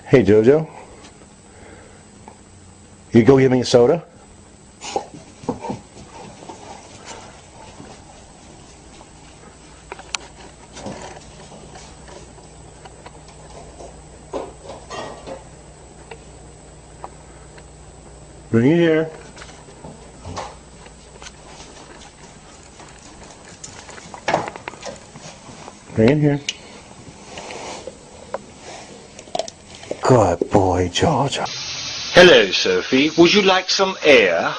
Hey, Jojo. You go get me a soda? Bring it here. Bring it here. Good boy, Georgia. Hello, Sophie. Would you like some air?